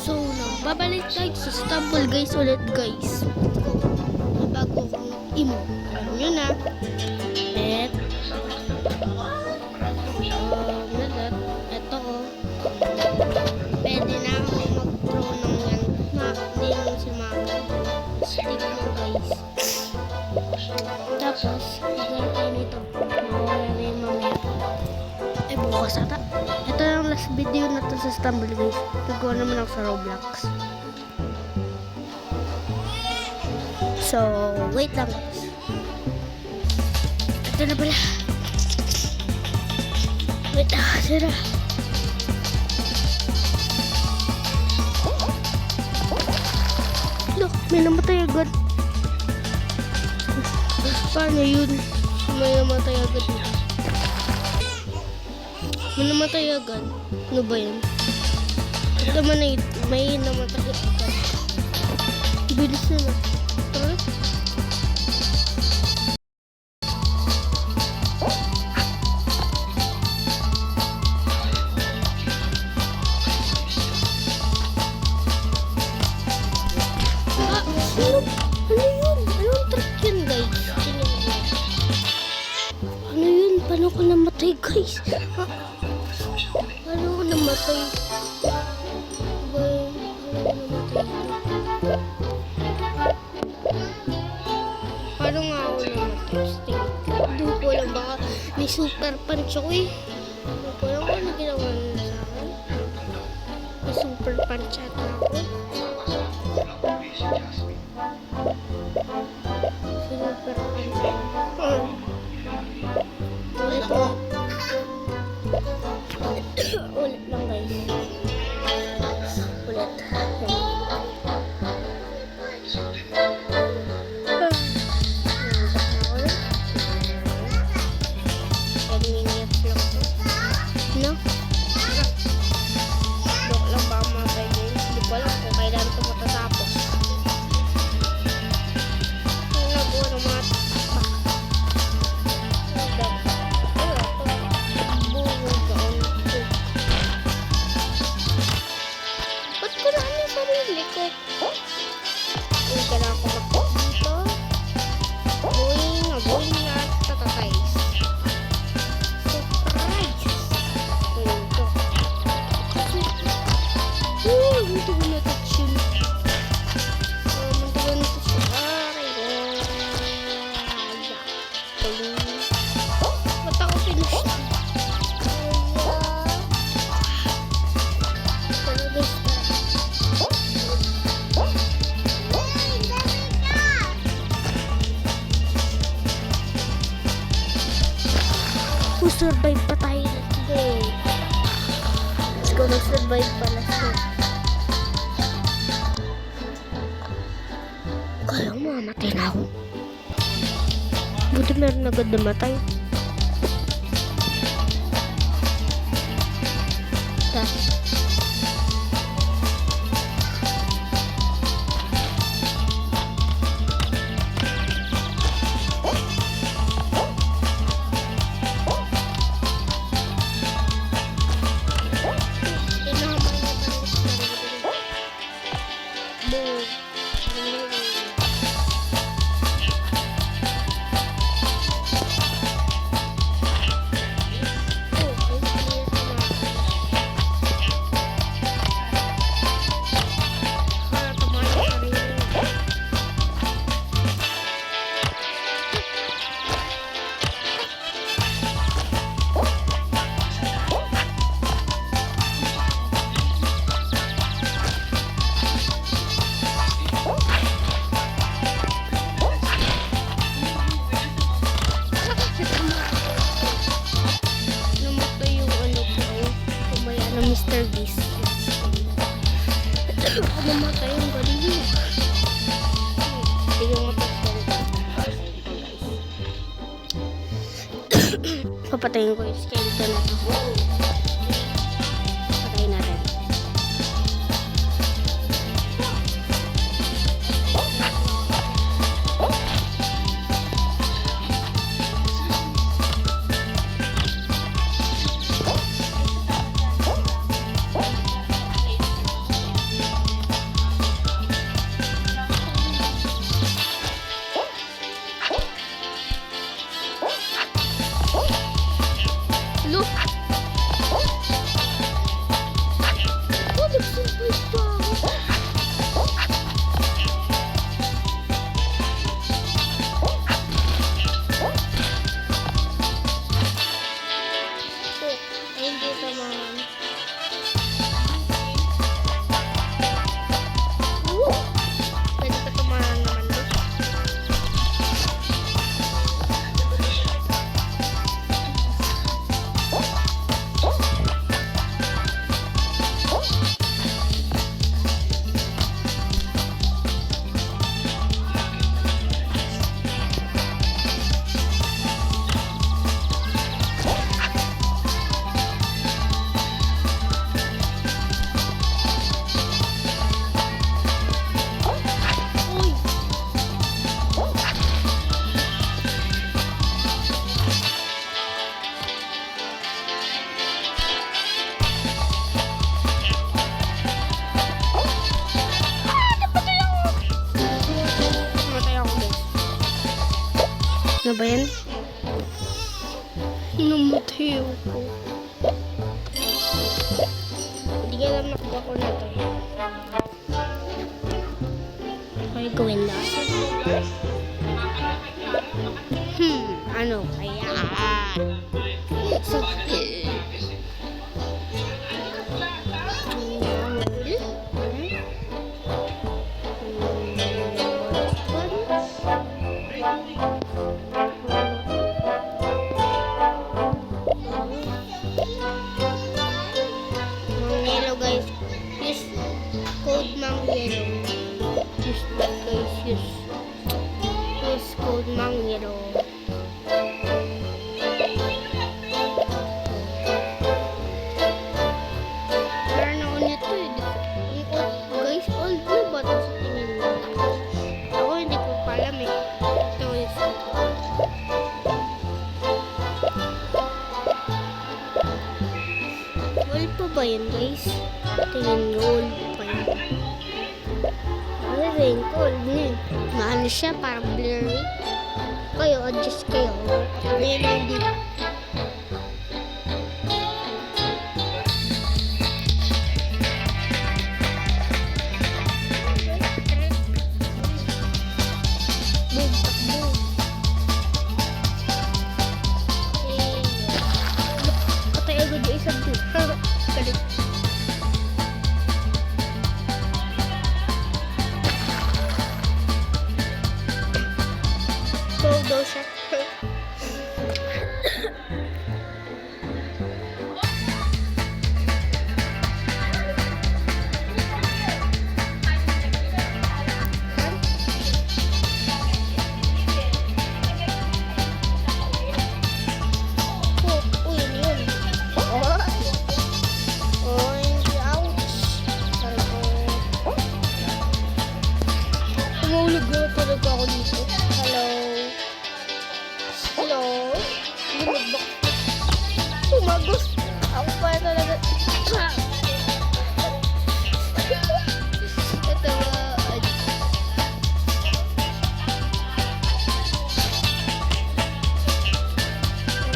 So, nagbabalik tayo sa Stumble guys ulit guys. Bago kong imo. Alam nyo na. Et. Ito oh. Pwede na akong mag-throw ng yan. Hindi yung si Mama. Stick mo guys. Tapos, gagawin tayo nito. Mawala na yung mamaya. Ay, bukas ata. Ito yung last video na to sa Stumble guys. Nagawa naman ako sa Roblox. So, wait lang guys. Ito na pala. Wait lang, sira. Look, may namatay agad. Paano yun? May namatay agad. May namatay agad. Ano ba yun? Ito naman ay may namatay agad. Bilis na na. Tara. Ano yun? Anong trick yun guys? Ano yun? Paano ko namatay guys? Paano ko namatay? Paano nga ako namatay? Hindi ko alam, baka may super punch ako eh. Hindi ko alam kung ano ginawa nila sa akin. May super punch ata ako. Super punch ako. Ulit lang guys. Ulit. No? Joke lang ba mga guys? Hindi ko alam kung kailan ito matatapos. Ang nagawa ng mga ba't ko na ano yung sarili ko? Uy, kailangan ko makot dito. Boing nga tatatays. Surprise! Ayun ito. Hindi ko na-touch yun. Hindi ko na-touch yun. Ba't ako finish na? Survive pa tayo. Let's go. Nag-survive pala siya. Kaya mamatay na ako. Buti meron agad namatay. Mr. Beast. Mamatay yung galing mo. Hindi yung matapos. Papatayin ko yung skeleton na ito. Patayin natin. Ano ba yan? Namatay ko. Hindi ka alam nakuha ko na to. Okay, gawin na. Ano kaya? So, yellow guys, use code mang yellow. Use that guys, use code mang yellow. Parang ako nito eh. Guys, old na ba ito sa tingin mo? Ako hindi ko pa alam eh. Ito is old pa ba yun guys? Tingin nyo, old pa yun. Ano rin ko, old na eh. Maano siya, parang blurry. Kayo, adjust kayo. Hindi na hindi. Boom, takbo. Patay agad yung isang doon. Galit. Go daw siya. Uy, ano yun? Orange, ouch. Tumulog na talaga ako dito. Hello? Hello? Lumabak. Tumagos. Ako pa talaga. Ito ba?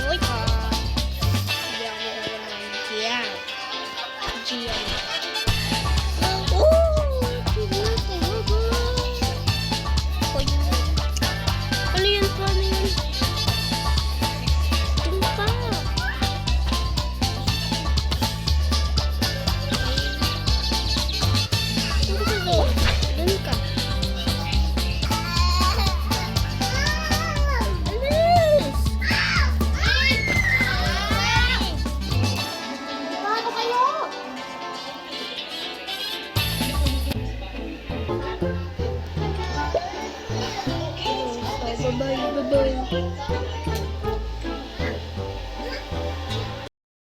Uy ka. Hindi ako naman. Gian. Gian. Ano yun po? Ano yun? Tumpa. Ano ka doon? Doon ka. Alis! Paano kayo? Bye-bye, bye-bye.